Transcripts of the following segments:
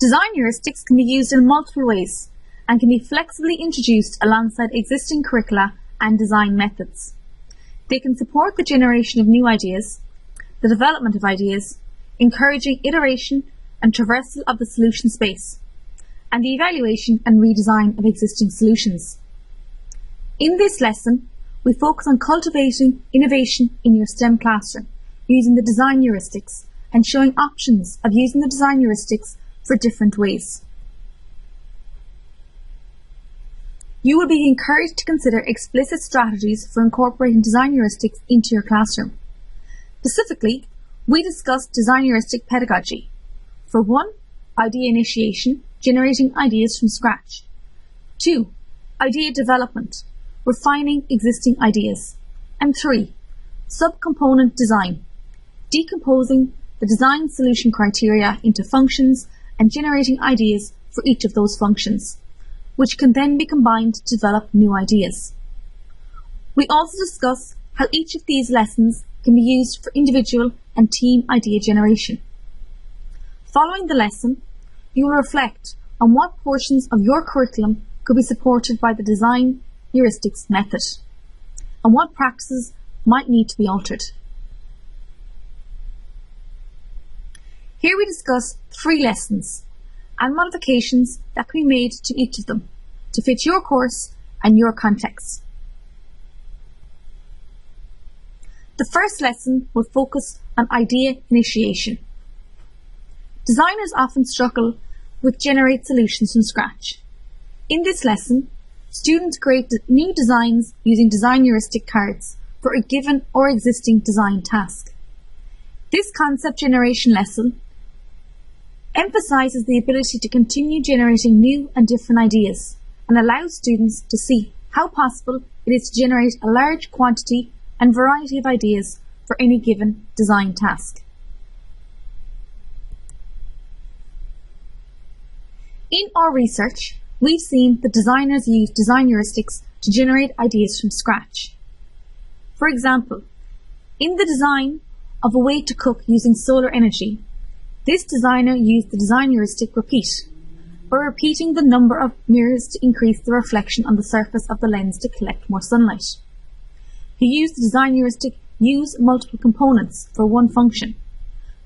Design heuristics can be used in multiple ways and can be flexibly introduced alongside existing curricula and design methods. They can support the generation of new ideas, the development of ideas, encouraging iteration and traversal of the solution space, and the evaluation and redesign of existing solutions. In this lesson, we focus on cultivating innovation in your STEM classroom using the design heuristics and showing options of using the design heuristics for different ways. You will be encouraged to consider explicit strategies for incorporating design heuristics into your classroom. Specifically, we discussed design heuristic pedagogy. For 1, idea initiation, generating ideas from scratch. 2, idea development, refining existing ideas. And 3, subcomponent design, decomposing the design solution criteria into functions and generating ideas for each of those functions, which can then be combined to develop new ideas. We also discuss how each of these lessons can be used for individual and team idea generation. Following the lesson, you will reflect on what portions of your curriculum could be supported by the design heuristics method, and what practices might need to be altered. Here we discuss 3 lessons and modifications that can be made to each of them to fit your course and your context. The first lesson will focus on idea initiation. Designers often struggle with generate solutions from scratch. In this lesson, students create new designs using design heuristic cards for a given or existing design task. This concept generation lesson emphasizes the ability to continue generating new and different ideas and allows students to see how possible it is to generate a large quantity and variety of ideas for any given design task. In our research, we've seen that designers use design heuristics to generate ideas from scratch. For example, in the design of a way to cook using solar energy, this designer used the design heuristic repeat, by repeating the number of mirrors to increase the reflection on the surface of the lens to collect more sunlight. He used the design heuristic use multiple components for one function,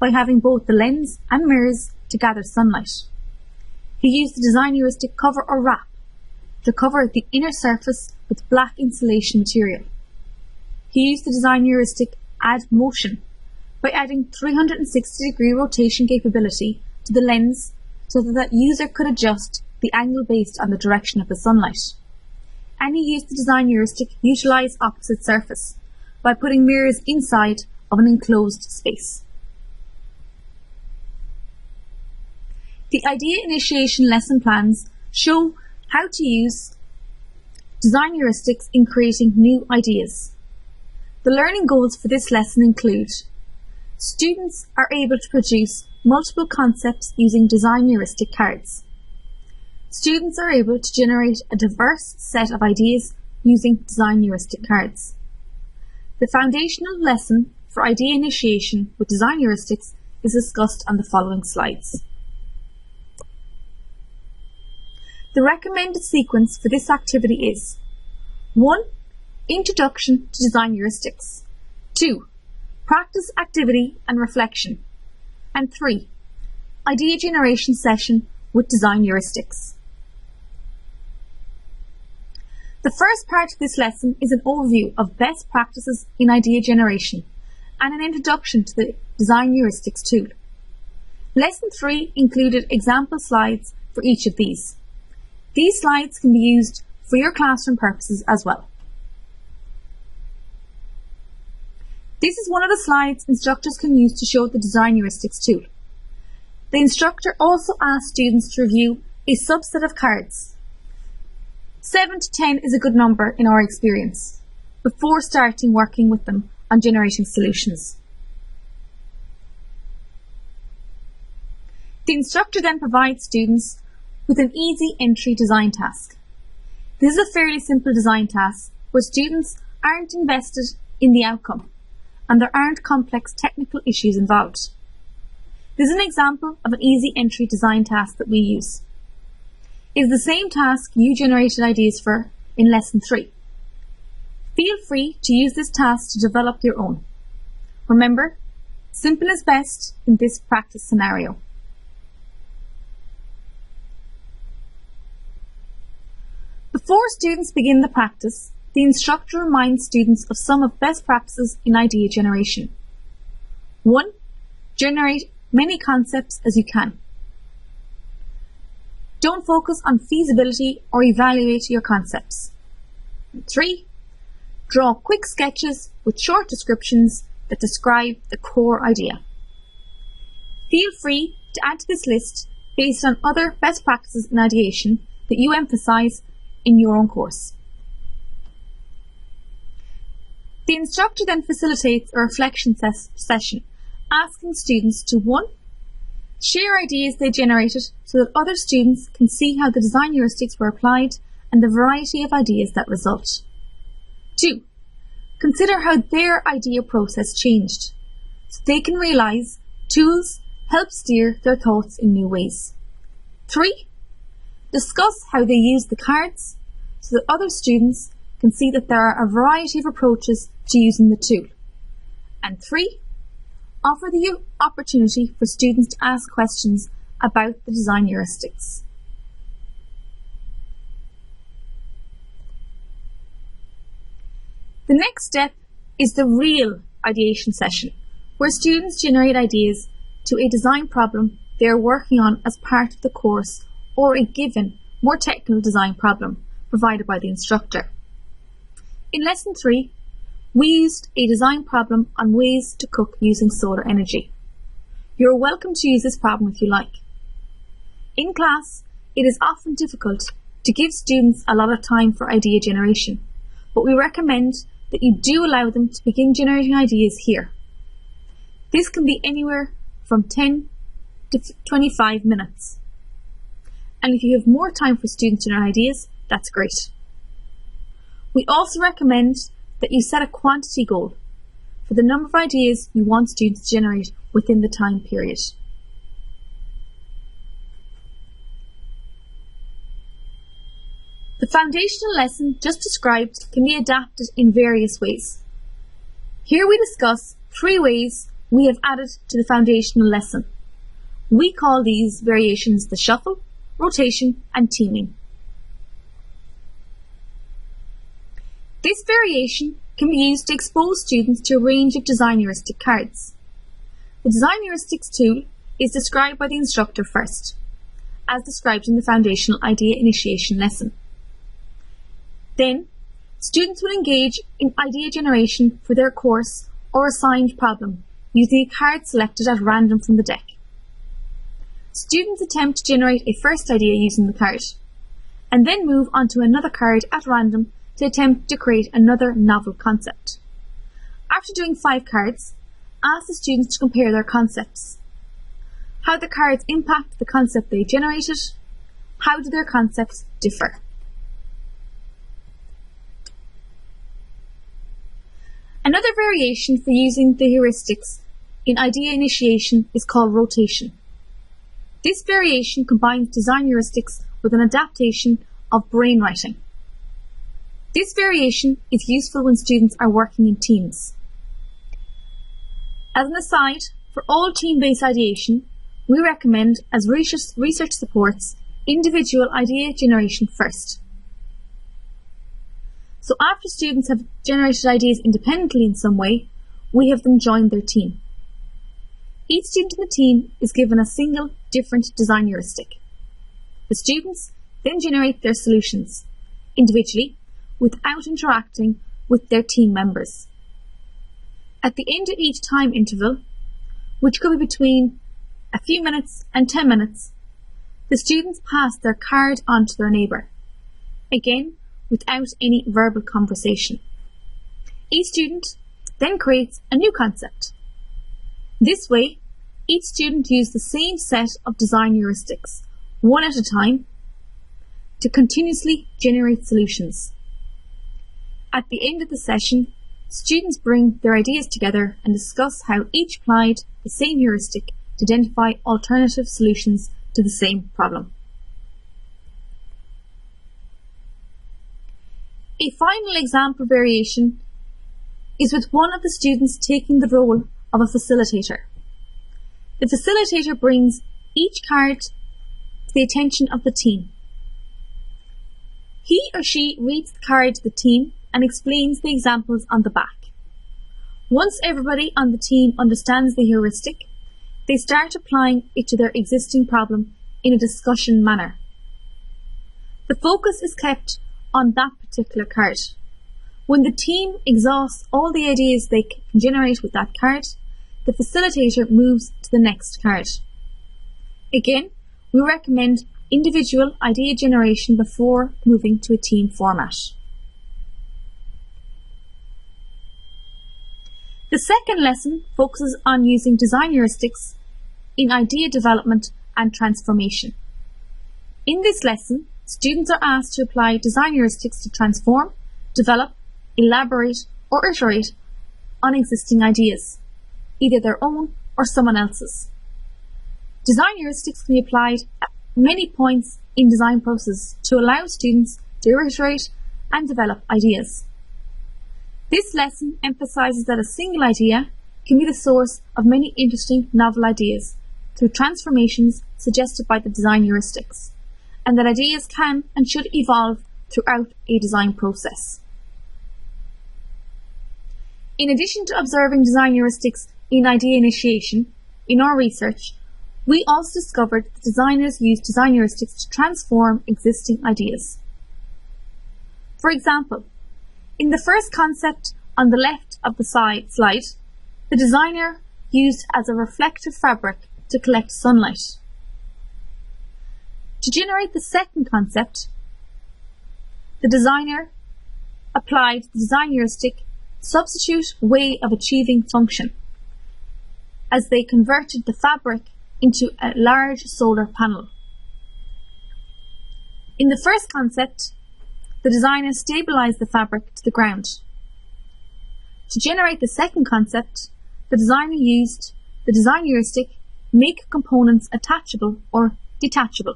by having both the lens and mirrors to gather sunlight. He used the design heuristic cover or wrap to cover the inner surface with black insulation material. He used the design heuristic add motion by adding 360-degree rotation capability to the lens so that the user could adjust the angle based on the direction of the sunlight. And he used the design heuristic utilize opposite surface by putting mirrors inside of an enclosed space. The idea initiation lesson plans show how to use design heuristics in creating new ideas. The learning goals for this lesson include: students are able to produce multiple concepts using design heuristic cards. Students are able to generate a diverse set of ideas using design heuristic cards. The foundational lesson for idea initiation with design heuristics is discussed on the following slides. The recommended sequence for this activity is: 1. Introduction to design heuristics. 2. Practice activity and reflection. And 3. Idea generation session with design heuristics. The first part of this lesson is an overview of best practices in idea generation and an introduction to the design heuristics tool. Lesson 3 included example slides for each of these. These slides can be used for your classroom purposes as well. This is one of the slides instructors can use to show the design heuristics tool. The instructor also asks students to review a subset of cards. 7 to 10 is a good number in our experience, before starting working with them on generating solutions. The instructor then provides students with an easy entry design task. This is a fairly simple design task where students aren't invested in the outcome and there aren't complex technical issues involved. This is an example of an easy entry design task that we use. It is the same task you generated ideas for in Lesson 3. Feel free to use this task to develop your own. Remember, simple is best in this practice scenario. Before students begin the practice, the instructor reminds students of some of best practices in idea generation. 1. Generate many concepts as you can. Don't focus on feasibility or evaluate your concepts. 3. Draw quick sketches with short descriptions that describe the core idea. Feel free to add to this list based on other best practices in ideation that you emphasize in your own course. The instructor then facilitates a reflection session, asking students to 1. Share ideas they generated so that other students can see how the design heuristics were applied and the variety of ideas that result. 2. Consider how their idea process changed, so they can realise tools help steer their thoughts in new ways. 3. Discuss how they use the cards so that other students can see that there are a variety of approaches to using the tool. And 3. Offer the opportunity for students to ask questions about the design heuristics. The next step is the real ideation session, where students generate ideas to a design problem they are working on as part of the course or a given, more technical design problem provided by the instructor. In Lesson 3, we used a design problem on ways to cook using solar energy. You are welcome to use this problem if you like. In class, it is often difficult to give students a lot of time for idea generation, but we recommend that you do allow them to begin generating ideas here. This can be anywhere from 10 to 25 minutes. And if you have more time for students to generate ideas, that's great. We also recommend that you set a quantity goal for the number of ideas you want students to generate within the time period. The foundational lesson just described can be adapted in various ways. Here we discuss 3 ways we have added to the foundational lesson. We call these variations the shuffle, rotation, and teaming. This variation can be used to expose students to a range of design heuristic cards. The design heuristics tool is described by the instructor first, as described in the foundational idea initiation lesson. Then, students will engage in idea generation for their course or assigned problem using a card selected at random from the deck. Students attempt to generate a first idea using the card, and then move on to another card at random to attempt to create another novel concept. After doing 5 cards, ask the students to compare their concepts. How the cards impact the concept they generated. How do their concepts differ? Another variation for using the heuristics in idea initiation is called rotation. This variation combines design heuristics with an adaptation of brainwriting. This variation is useful when students are working in teams. As an aside, for all team-based ideation, we recommend, as research supports, individual idea generation first. So after students have generated ideas independently in some way, we have them join their team. Each student in the team is given a single different design heuristic. The students then generate their solutions individually without interacting with their team members. At the end of each time interval, which could be between a few minutes and 10 minutes, the students pass their card on to their neighbour, again without any verbal conversation. Each student then creates a new concept. This way, each student used the same set of design heuristics, one at a time, to continuously generate solutions. At the end of the session, students bring their ideas together and discuss how each applied the same heuristic to identify alternative solutions to the same problem. A final example variation is with one of the students taking the role of a facilitator. The facilitator brings each card to the attention of the team. He or she reads the card to the team and explains the examples on the back. Once everybody on the team understands the heuristic, they start applying it to their existing problem in a discussion manner. The focus is kept on that particular card. When the team exhausts all the ideas they can generate with that card, the facilitator moves to the next card. Again, we recommend individual idea generation before moving to a team format. The second lesson focuses on using design heuristics in idea development and transformation. In this lesson, students are asked to apply design heuristics to transform, develop, elaborate, or iterate on existing ideas, either their own or someone else's. Design heuristics can be applied at many points in design process to allow students to iterate and develop ideas. This lesson emphasizes that a single idea can be the source of many interesting novel ideas through transformations suggested by the design heuristics, and that ideas can and should evolve throughout a design process. In addition to observing design heuristics in idea initiation, in our research, we also discovered that designers use design heuristics to transform existing ideas. For example, in the first concept on the left of the slide, the designer used as a reflective fabric to collect sunlight. To generate the second concept, the designer applied the design heuristic substitute way of achieving function, as they converted the fabric into a large solar panel. In the first concept, the designer stabilized the fabric to the ground. To generate the second concept, the designer used the design heuristic make components attachable or detachable,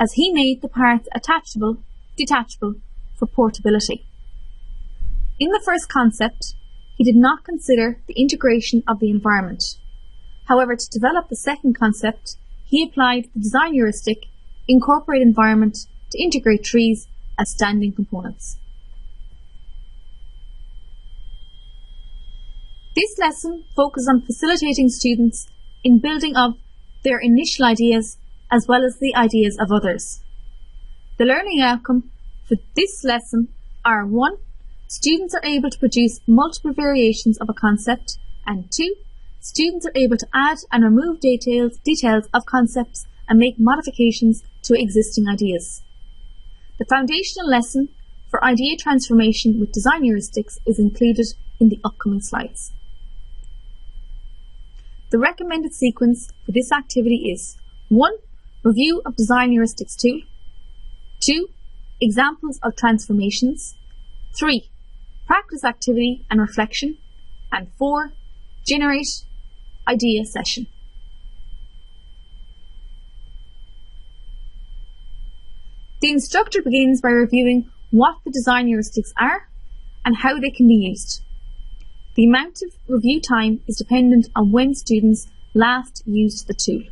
as he made the parts attachable, detachable for portability. In the first concept, he did not consider the integration of the environment. However, to develop the second concept, he applied the design heuristic incorporate environment to integrate trees as standing components. This lesson focuses on facilitating students in building up their initial ideas as well as the ideas of others. The learning outcome for this lesson are 1. Students are able to produce multiple variations of a concept, and 2. Students are able to add and remove details of concepts and make modifications to existing ideas. The foundational lesson for idea transformation with design heuristics is included in the upcoming slides. The recommended sequence for this activity is 1. Review of design heuristics tool, 2. Examples of transformations, 3. Practice activity and reflection, and 4. Generate idea session. The instructor begins by reviewing what the design heuristics are and how they can be used. The amount of review time is dependent on when students last used the tool.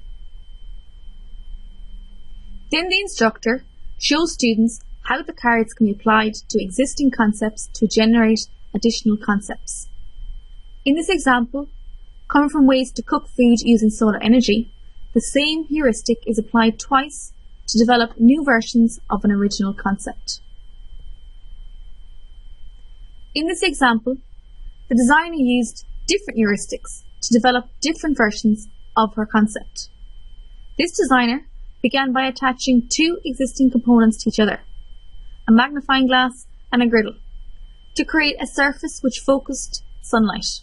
Then the instructor shows students how the cards can be applied to existing concepts to generate additional concepts. In this example, coming from ways to cook food using solar energy, the same heuristic is applied twice to develop new versions of an original concept. In this example, the designer used different heuristics to develop different versions of her concept. This designer began by attaching 2 existing components to each other, a magnifying glass and a griddle, to create a surface which focused sunlight.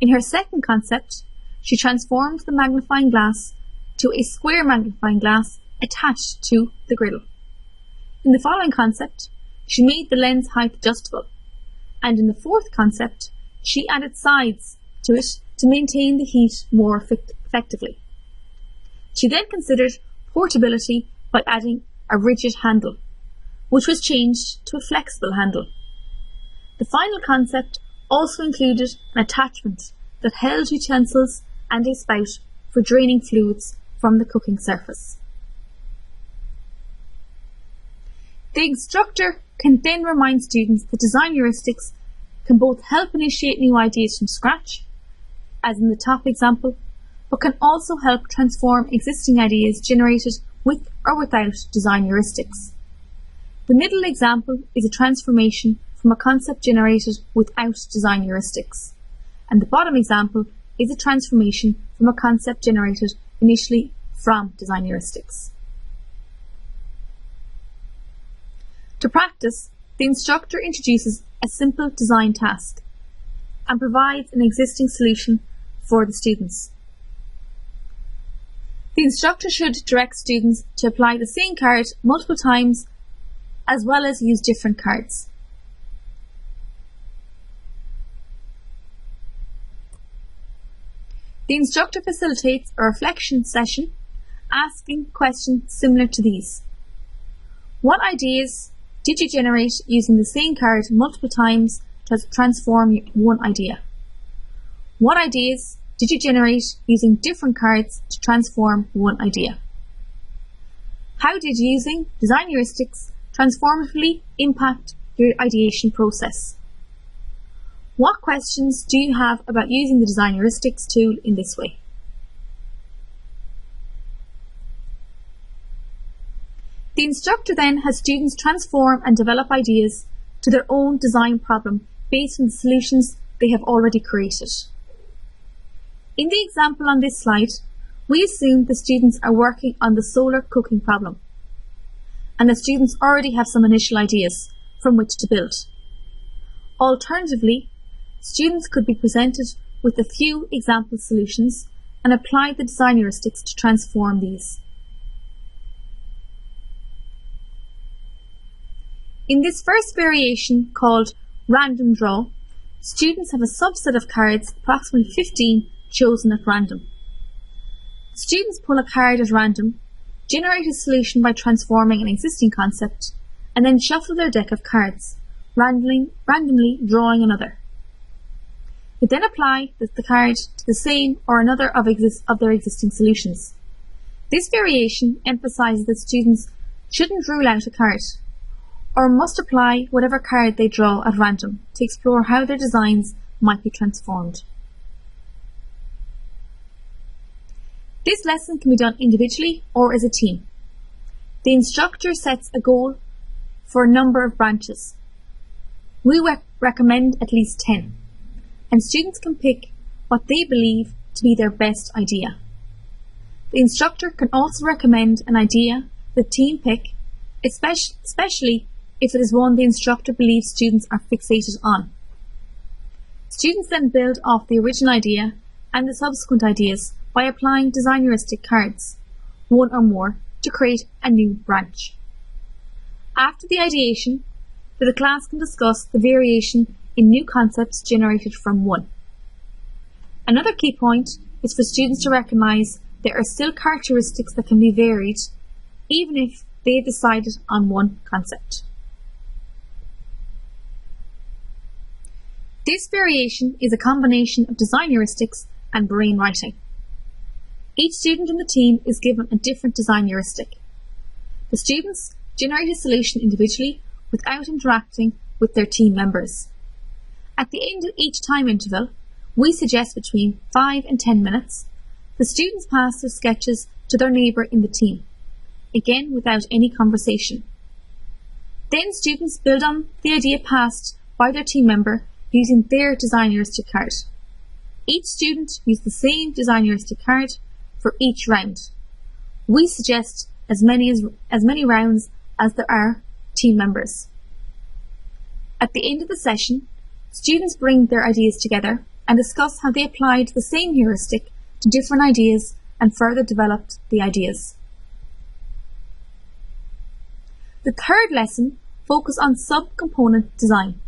In her second concept, she transformed the magnifying glass to a square magnifying glass attached to the griddle. In the following concept, she made the lens height adjustable, and in the fourth concept, she added sides to it to maintain the heat more effectively. She then considered portability by adding a rigid handle, which was changed to a flexible handle. The final concept also included an attachment that held utensils and a spout for draining fluids from the cooking surface. The instructor can then remind students that design heuristics can both help initiate new ideas from scratch, as in the top example, but can also help transform existing ideas generated with or without design heuristics. The middle example is a transformation from a concept generated without design heuristics, and the bottom example is a transformation from a concept generated initially from design heuristics. To practice, the instructor introduces a simple design task and provides an existing solution for the students. The instructor should direct students to apply the same card multiple times as well as use different cards. The instructor facilitates a reflection session asking questions similar to these. What ideas did you generate using the same card multiple times to transform one idea? What ideas did you generate using different cards to transform one idea? How did using design heuristics transformatively impact your ideation process? What questions do you have about using the design heuristics tool in this way? The instructor then has students transform and develop ideas to their own design problem based on the solutions they have already created. In the example on this slide, we assume the students are working on the solar cooking problem, and the students already have some initial ideas from which to build. Alternatively, students could be presented with a few example solutions and apply the design heuristics to transform these. In this first variation, called random draw, students have a subset of cards, approximately 15, chosen at random. Students pull a card at random, generate a solution by transforming an existing concept, and then shuffle their deck of cards, randomly drawing another. They then apply the card to the same or another of their existing solutions. This variation emphasises that students shouldn't rule out a card, or must apply whatever card they draw at random to explore how their designs might be transformed. This lesson can be done individually or as a team. The instructor sets a goal for a number of branches. We recommend at least 10, and students can pick what they believe to be their best idea. The instructor can also recommend an idea the team pick, especially if it is one the instructor believes students are fixated on. Students then build off the original idea and the subsequent ideas by applying design heuristic cards, one or more, to create a new branch. After the ideation, the class can discuss the variation in new concepts generated from one. Another key point is for students to recognise there are still characteristics that can be varied, even if they have decided on one concept. This variation is a combination of design heuristics and brainwriting. Each student in the team is given a different design heuristic. The students generate a solution individually without interacting with their team members. At the end of each time interval, we suggest between 5 and 10 minutes, the students pass their sketches to their neighbour in the team, again without any conversation. Then students build on the idea passed by their team member using their design heuristic card. Each student uses the same design heuristic card for each round. We suggest as many rounds as there are team members. At the end of the session, students bring their ideas together and discuss how they applied the same heuristic to different ideas and further developed the ideas. The third lesson focuses on sub-component design.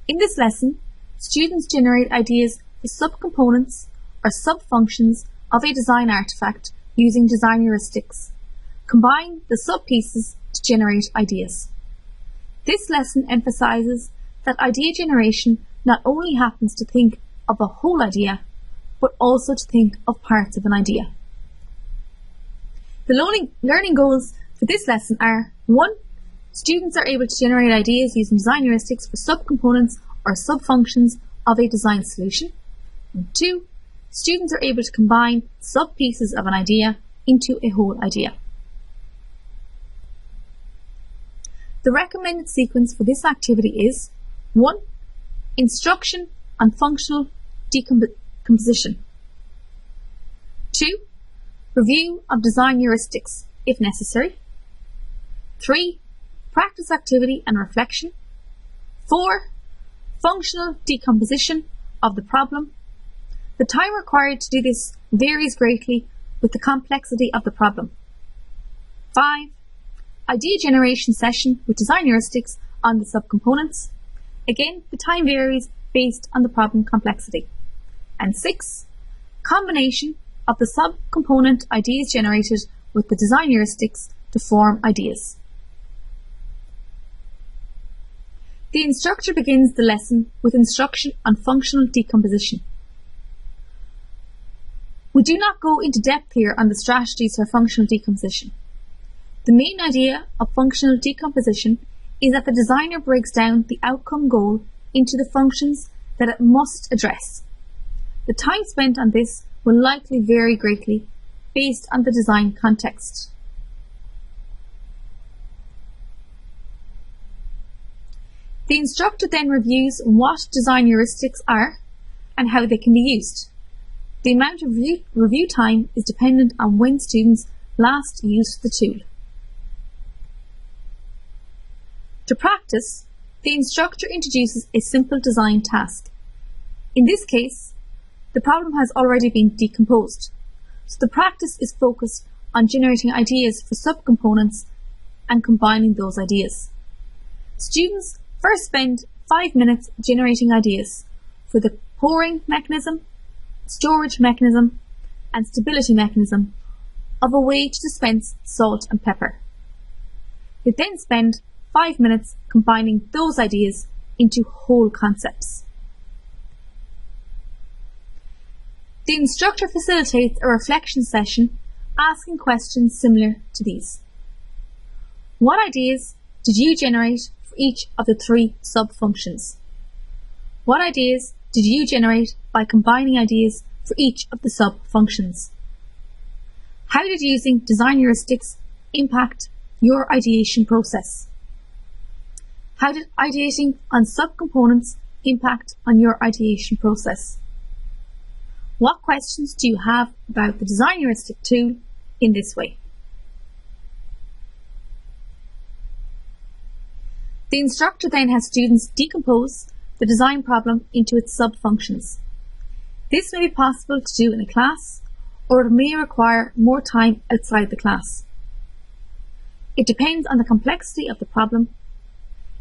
In this lesson, students generate ideas the subcomponents or subfunctions of a design artifact using design heuristics. Combine the subpieces to generate ideas. This lesson emphasizes that idea generation not only happens to think of a whole idea, but also to think of parts of an idea. The learning goals for this lesson are: 1. Students are able to generate ideas using design heuristics for subcomponents or subfunctions of a design solution. And 2. Students are able to combine sub-pieces of an idea into a whole idea. The recommended sequence for this activity is: 1. Instruction on functional decomposition. 2. Review of design heuristics, if necessary. 3. Practice activity and reflection. 4. Functional decomposition of the problem. The time required to do this varies greatly with the complexity of the problem. 5. Idea generation session with design heuristics on the subcomponents. Again, the time varies based on the problem complexity. And 6. Combination of the subcomponent ideas generated with the design heuristics to form ideas. The instructor begins the lesson with instruction on functional decomposition. We do not go into depth here on the strategies for functional decomposition. The main idea of functional decomposition is that the designer breaks down the outcome goal into the functions that it must address. The time spent on this will likely vary greatly based on the design context. The instructor then reviews what design heuristics are and how they can be used. The amount of review time is dependent on when students last used the tool. To practice, the instructor introduces a simple design task. In this case, the problem has already been decomposed, so the practice is focused on generating ideas for subcomponents and combining those ideas. Students first spend 5 minutes generating ideas for the pouring mechanism, storage mechanism, and stability mechanism of a way to dispense salt and pepper. They then spend 5 minutes combining those ideas into whole concepts. The instructor facilitates a reflection session asking questions similar to these. What ideas did you generate for each of the 3 sub-functions? What ideas did you generate by combining ideas for each of the sub-functions? How did using design heuristics impact your ideation process? How did ideating on subcomponents impact on your ideation process? What questions do you have about the design heuristic tool in this way? The instructor then has students decompose the design problem into its sub-functions. This may be possible to do in a class, or it may require more time outside the class. It depends on the complexity of the problem.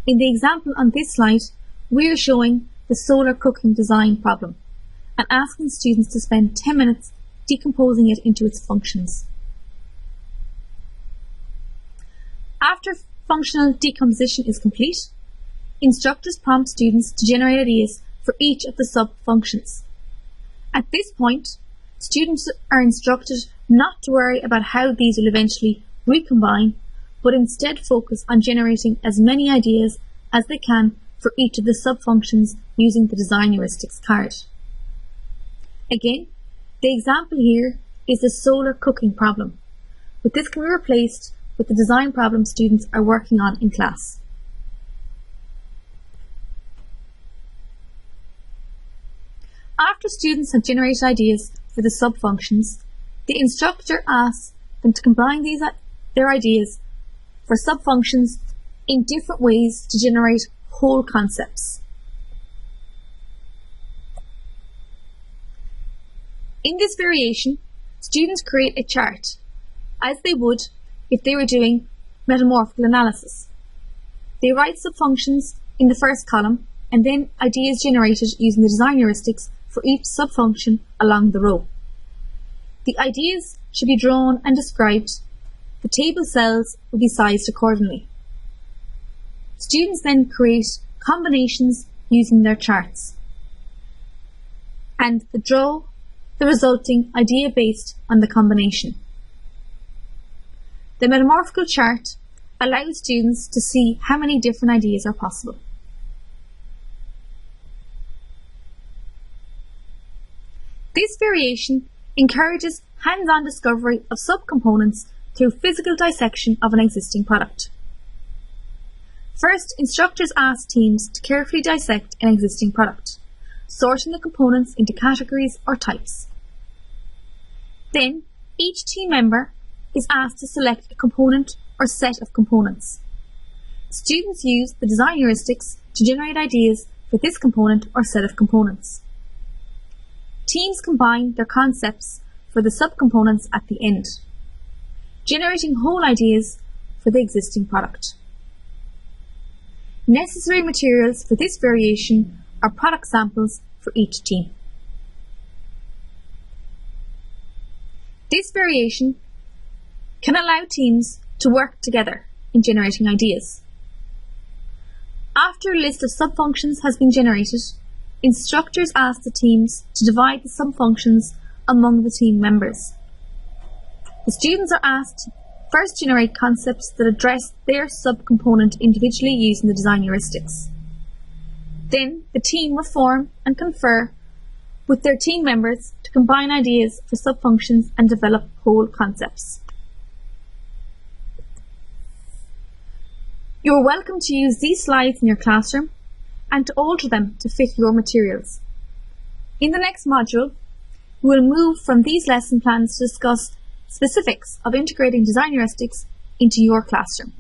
In the example on this slide, we are showing the solar cooking design problem and asking students to spend 10 minutes decomposing it into its functions. After functional decomposition is complete, instructors prompt students to generate ideas for each of the sub-functions. At this point, students are instructed not to worry about how these will eventually recombine, but instead focus on generating as many ideas as they can for each of the sub-functions using the design heuristics card. Again, the example here is the solar cooking problem, but this can be replaced with the design problem students are working on in class. After students have generated ideas for the sub-functions, the instructor asks them to combine their ideas for sub-functions in different ways to generate whole concepts. In this variation, students create a chart, as they would if they were doing metamorphical analysis. They write sub-functions in the first column and then ideas generated using the design heuristics for each subfunction along the row. The ideas should be drawn and described. The table cells will be sized accordingly. Students then create combinations using their charts and draw the resulting idea based on the combination. The metamorphical chart allows students to see how many different ideas are possible. This variation encourages hands-on discovery of subcomponents through physical dissection of an existing product. First, instructors ask teams to carefully dissect an existing product, sorting the components into categories or types. Then, each team member is asked to select a component or set of components. Students use the design heuristics to generate ideas for this component or set of components. Teams combine their concepts for the subcomponents at the end, generating whole ideas for the existing product. Necessary materials for this variation are product samples for each team. This variation can allow teams to work together in generating ideas. After a list of subfunctions has been generated, instructors ask the teams to divide the subfunctions among the team members. The students are asked to first generate concepts that address their subcomponent individually using the design heuristics. Then the team will form and confer with their team members to combine ideas for subfunctions and develop whole concepts. You are welcome to use these slides in your classroom and to alter them to fit your materials. In the next module, we will move from these lesson plans to discuss specifics of integrating design heuristics into your classroom.